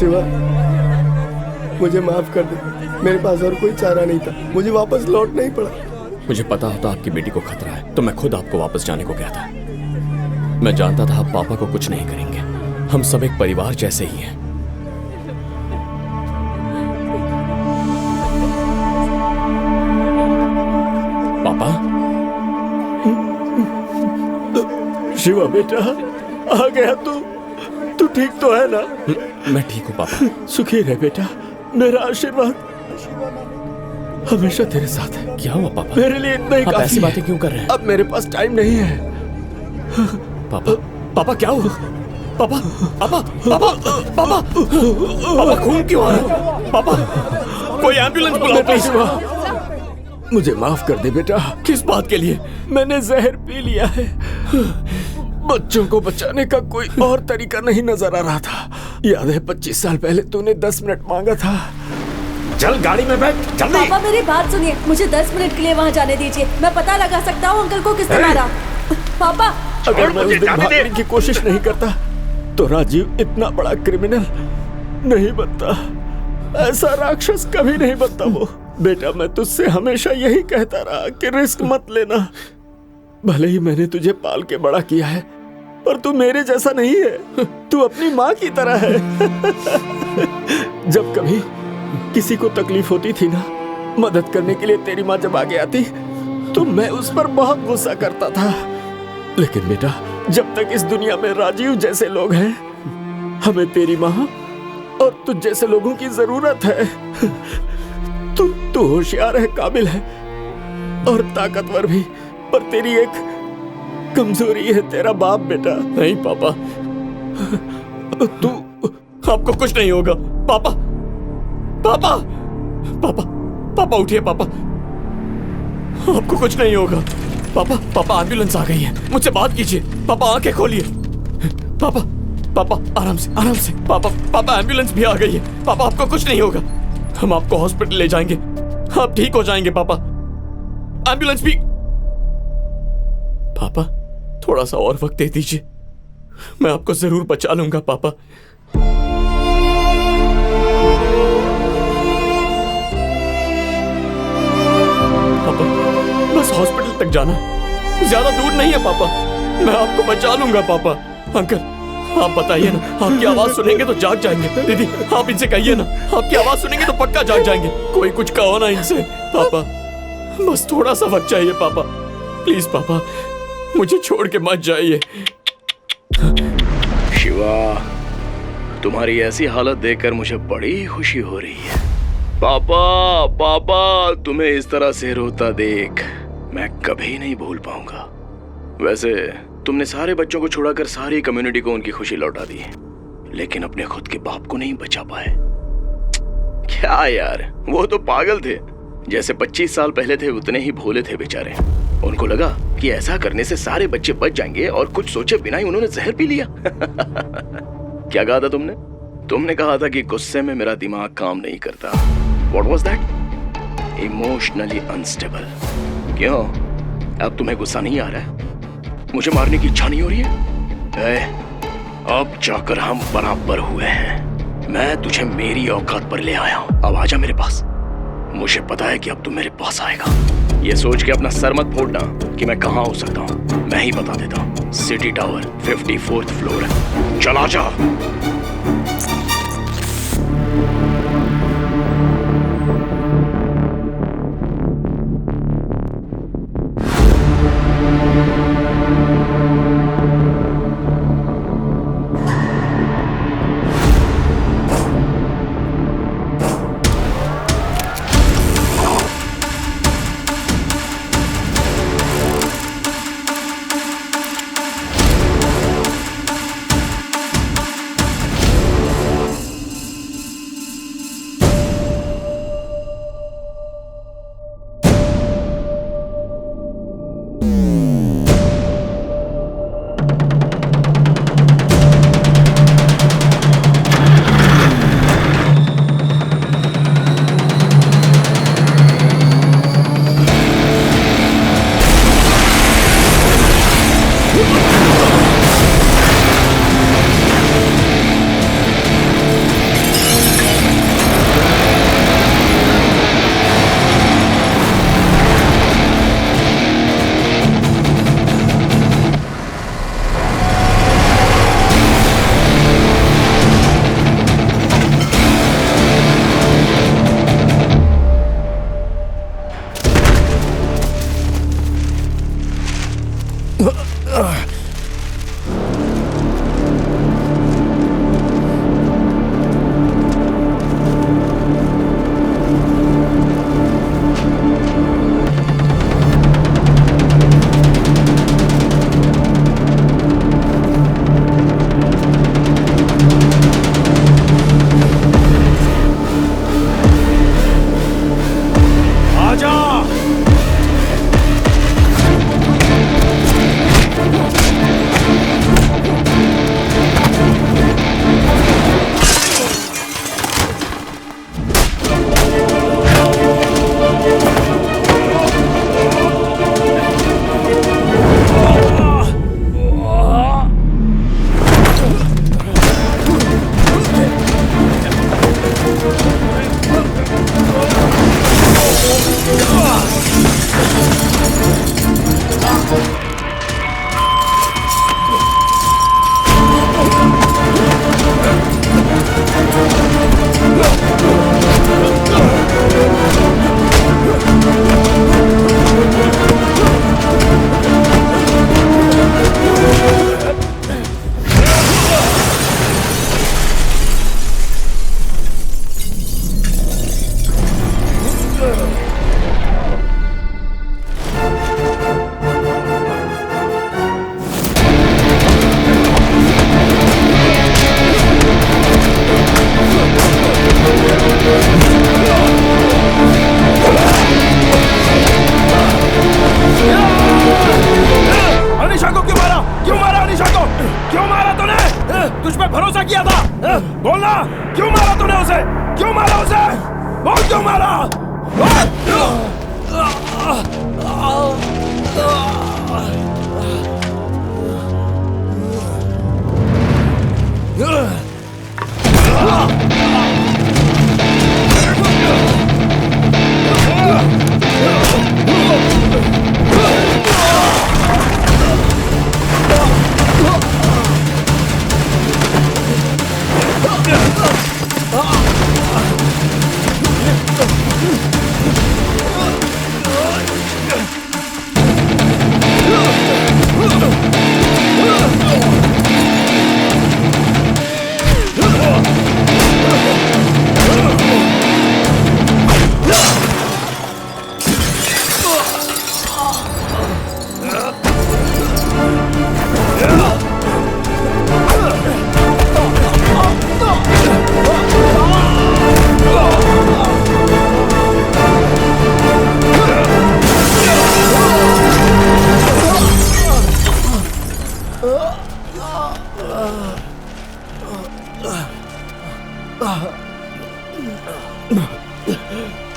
शिवा, मुझे माफ कर दे। मेरे पास और कोई चारा नहीं था, मुझे वापस लौटना ही पड़ा। मुझे पता होता आपकी बेटी को खतरा है तो मैं खुद आपको वापस जाने को कहता। मैं जानता था आप पापा को कुछ नहीं करेंगे। हम सब एक परिवार जैसे ही हैं। पापा। शिवा बेटा, आ गया तू ठीक तो है ना? मैं ठीक हूँ पापा। सुखी रहे बेटा, मेरा आशीर्वाद हमेशा तेरे साथ है। क्या हुआ पापा? मेरे लिए इतना ही आप काफी ऐसी है। बातें क्यों कर रहे हैं? अब मेरे पास टाइम नहीं है। पापा, पापा क्या हुआ? पापा, पापा, पापा, पापा, पापा खून क्यों आ रहा है? पापा, कोई एम्बुलेंस बुलाओ प्लीज। मुझे माफ कर दे बेटा। किस बात के लिए? मैंने जहर पी लिया है। बच्चों को बचाने का कोई और तरीका नहीं नजर आ रहा था। याद है 25 साल पहले तूने 10 मिनट मांगा था। चल गाड़ी में बैठ जल्दी। पापा मेरी बात सुनिए, मुझे 10 मिनट के लिए वहाँ जाने दीजिए। मैं पता लगा सकता हूँ अंकल को किसने मारा। पापा, अगर मैं उस दिन भागने की कोशिश नहीं करता तो राजीव इतना बड़ा क्रिमिनल नहीं बनता। ऐसा राक्षस कभी नहीं बनता वो। बेटा, मैं तुझसे हमेशा यही कहता रहा कि रिस्क मत लेना। भले ही मैंने तुझे पाल के बड़ा किया है, पर तू मेरे जैसा नहीं है। तू अपनी माँ की तरह है। जब कभी किसी को तकलीफ होती थी ना, मदद करने के लिए तेरी माँ जब आगे आती तो मैं उस पर बहुत गुस्सा करता था। लेकिन बेटा, जब तक इस दुनिया में राजीव जैसे लोग हैं, हमें तेरी माँ और तुझ जैसे लोगों की जरूरत है। तू होशियार है, काबिल है और ताकतवर भी, पर तेरी एक कमजोरी है, तेरा बाप बेटा। नहीं पापा, तू आपको कुछ नहीं होगा। पापा, पापा, पापा, पापा उठिए पापा, आपको कुछ नहीं होगा। पापा, पापा एम्बुलेंस आ गई है, मुझसे बात कीजिए। पापा आंखें खोलिए। पापा, पापा आराम से, आराम से। पापा, पापा एम्बुलेंस भी आ गई है। पापा आपको कुछ नहीं होगा, हम आपको हॉस्पिटल ले जाएंगे, आप ठीक हो जाएंगे। पापा एम्बुलेंस भी। पापा थोड़ा सा और वक्त दे दीजिए, मैं आपको जरूर बचा लूंगा। पापा पापा बस हॉस्पिटल तक जाना, ज्यादा दूर नहीं है। पापा मैं आपको बचा लूंगा। पापा अंकल आप बताइए ना, आपकी आवाज सुनेंगे तो जाग जाएंगे। दीदी आप इनसे कहिए ना, आपकी आवाज सुनेंगे तो पक्का जाग जाएंगे। कोई कुछ कहो ना इनसे। पापा बस थोड़ा सा वक्त चाहिए। पापा प्लीज, पापा मुझे छोड़ के मत जाइए। शिवा, तुम्हारी ऐसी हालत देखकर मुझे बड़ी खुशी हो रही है। पापा, पापा तुम्हें इस तरह से रोता देख मैं कभी नहीं भूल पाऊंगा। वैसे तुमने सारे बच्चों को छुड़ाकर सारी कम्युनिटी को उनकी खुशी लौटा दी, लेकिन अपने खुद के बाप को नहीं बचा पाए। क्या यार, वो तो पागल थे। जैसे 25 साल पहले थे उतने ही भोले थे बेचारे। उनको लगा कि ऐसा करने से सारे बच्चे बच जाएंगे और कुछ सोचे बिना ही उन्होंने जहर पी लिया। क्या कहा था तुमने? तुमने कहा था कि गुस्से में मेरा दिमाग काम नहीं करता। What was that? Emotionally unstable. क्यों? अब तुम्हें गुस्सा नहीं आ रहा है? मुझे मारने की इच्छा नहीं हो रही है? अब जाकर हम बराबर हुए हैं। मैं तुझे मेरी औकात पर ले आया हूं। अब आजा मेरे पास। मुझे पता है कि अब तू मेरे पास आएगा। ये सोच के अपना सर मत फोड़ना कि मैं कहाँ हो सकता हूँ। मैं ही बता देता हूँ। सिटी टावर 54th फ्लोर है। चला जा। बोलना, क्यों मारा तूने उसे? क्यों मारा उसे? बोल क्यों मारा?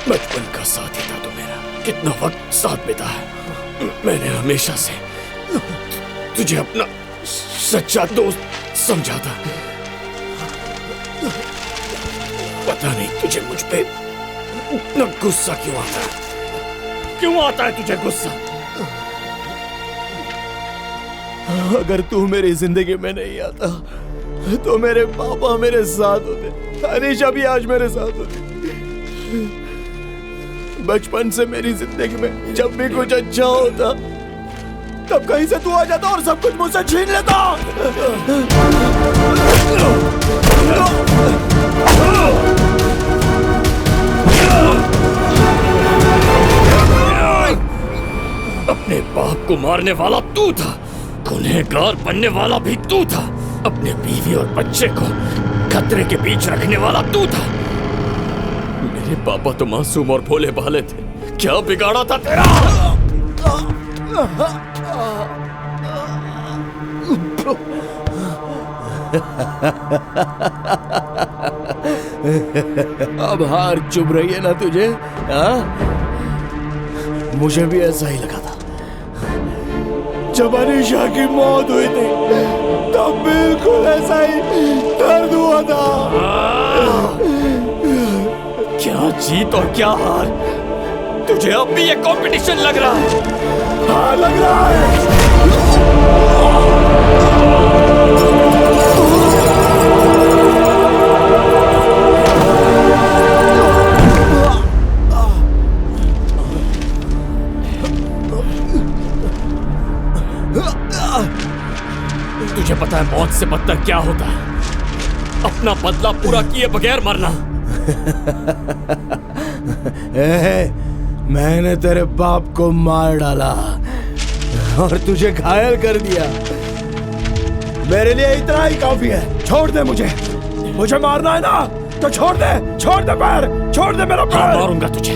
बचपन का साथी था तू मेरा, कितना वक्त साथ बिता है। मैंने हमेशा से तुझे अपना सच्चा दोस्त समझा था। पता नहीं तुझे मुझ पे इतना गुस्सा क्यों आता है? क्यों आता है तुझे गुस्सा? अगर तू मेरी जिंदगी में नहीं आता तो मेरे पापा मेरे साथ होते, अनीशा भी आज मेरे साथ होती। बचपन से मेरी जिंदगी में जब भी कुछ अच्छा होता तब कहीं से तू आ जाता और सब कुछ मुझसे छीन लेता। अपने बाप को मारने वाला तू था, गुनहगार बनने वाला भी तू था, अपने बीवी और बच्चे को खतरे के बीच रखने वाला तू था। मेरे पापा तो मासूम और भोले भाले थे, क्या बिगाड़ा था तेरा? अब हार चुभ रही है ना तुझे? मुझे भी ऐसा ही लगा था जब अनीशा की मौत हुई थी, तब बिल्कुल ऐसा ही दर्द हुआ था। क्या जीत और क्या हार, तुझे अब भी ये कंपटीशन लग रहा है? हाँ, लग रहा है। तुझे पता है मौत से बदतर क्या होता है? अपना बदला पूरा किए बगैर मरना। मैंने तेरे बाप को मार डाला और तुझे घायल कर दिया। मेरे लिए इतना ही काफी है। छोड़ दे मुझे मारना है ना तो छोड़ दे पैर, छोड़ दे मेरा पैर। मारूंगा तुझे,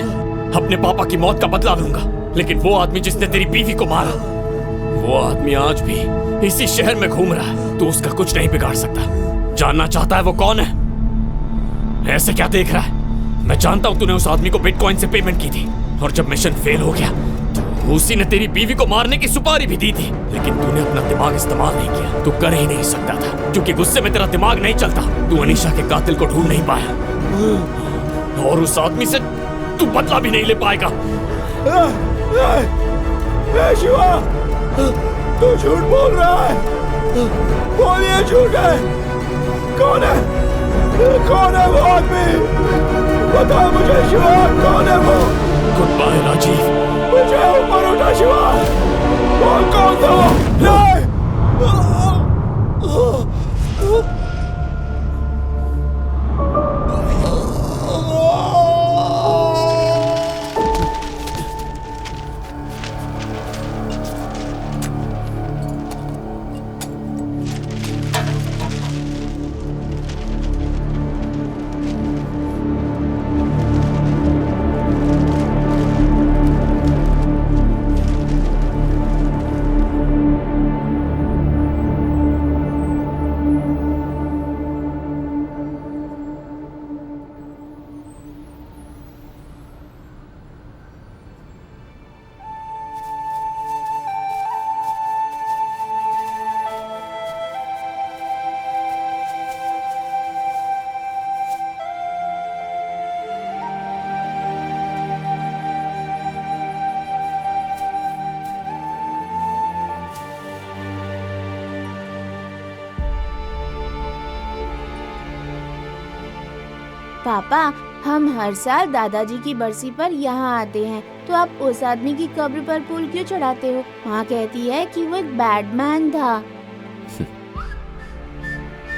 अपने पापा की मौत का बदला लूंगा, लेकिन वो आदमी जिसने तेरी बीवी को मारा, वो आदमी आज भी इसी शहर में घूम रहा है। तू उसका कुछ नहीं बिगाड़ सकता। जानना चाहता है वो कौन है? ऐसे क्या देख रहा है? मैं जानता हूं तूने उस आदमी को बिटकॉइन से पेमेंट की थी, और जब मिशन फेल हो गया तो उसी ने तेरी बीवी को मारने की सुपारी भी दी थी, लेकिन तूने अपना दिमाग इस्तेमाल नहीं किया। तू कर ही नहीं सकता था, क्योंकि गुस्से में तेरा दिमाग नहीं चलता। तू अनीशा के कातिल को ढूंढ नहीं पाया, और उस आदमी से तू बदला भी नहीं ले पाएगा। शिवा, तू झूठ बोल रहा है। बोल, ये झूठ है। कौन है वो आदमी? बता मुझे शिवा, कौन है वो? Good bye Rajiv. मुझे ऊपर उठा शिवा, बोल कौन था वो? नहीं। पापा, हम हर साल दादाजी की बरसी पर यहाँ आते हैं, तो आप उस आदमी की कब्र पर फूल क्यों चढ़ाते हो? माँ कहती है कि वो एक बैडमैन था।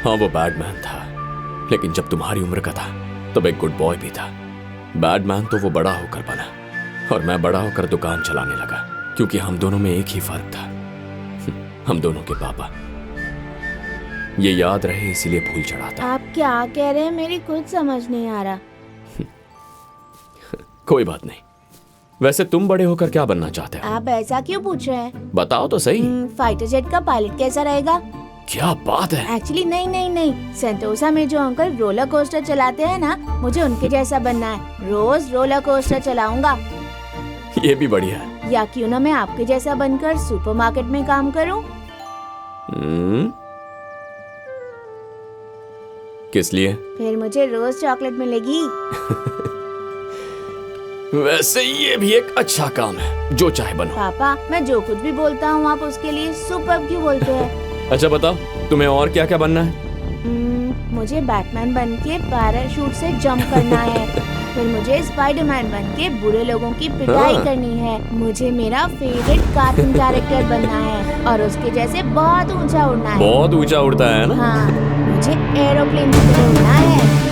हाँ, वो बैडमैन था, लेकिन जब तुम्हारी उम्र का था तब एक गुड बॉय भी था। बैडमैन तो वो बड़ा होकर बना, और मैं बड़ा होकर दुकान चलाने लगा, क्योंकि हम दोनों में एक ही फर्क था, हम दोनों के पापा। ये याद रहे इसीलिए फूल चढ़ाता। आप क्या कह रहे हैं, मेरी कुछ समझ नहीं आ रहा। कोई बात नहीं। वैसे तुम बड़े होकर क्या बनना चाहते हो? आप ऐसा क्यों पूछ रहे हैं? बताओ तो सही। फाइटर जेट का पायलट कैसा रहेगा? क्या बात है। एक्चुअली नहीं, सेंटोसा में जो अंकल रोलर कोस्टर चलाते हैं ना, मुझे उनके जैसा बनना है। रोज रोलर कोस्टर चलाऊंगा। ये भी बढ़िया है। या क्यों ना मैं आपके जैसा बनकर सुपरमार्केट में काम करूं? किस लिए? फिर मुझे रोज चॉकलेट मिलेगी। वैसे ये भी एक अच्छा काम है, जो चाहे बनो। पापा, मैं जो कुछ भी बोलता हूँ आप उसके लिए सुपर क्यों बोलते हैं? अच्छा बताओ, तुम्हें और क्या क्या बनना है? मुझे बैटमैन बन के पैराशूट से जंप करना है। फिर मुझे स्पाइडरमैन बन के बुरे लोगों की पिटाई करनी है। मुझे मेरा फेवरेट कार्टून कैरेक्टर बनना है और उसके जैसे बहुत ऊंचा उड़ना है। बहुत ऊंचा उड़ता है ना? हाँ, मुझे एरोप्लेन की तरह उड़ना है।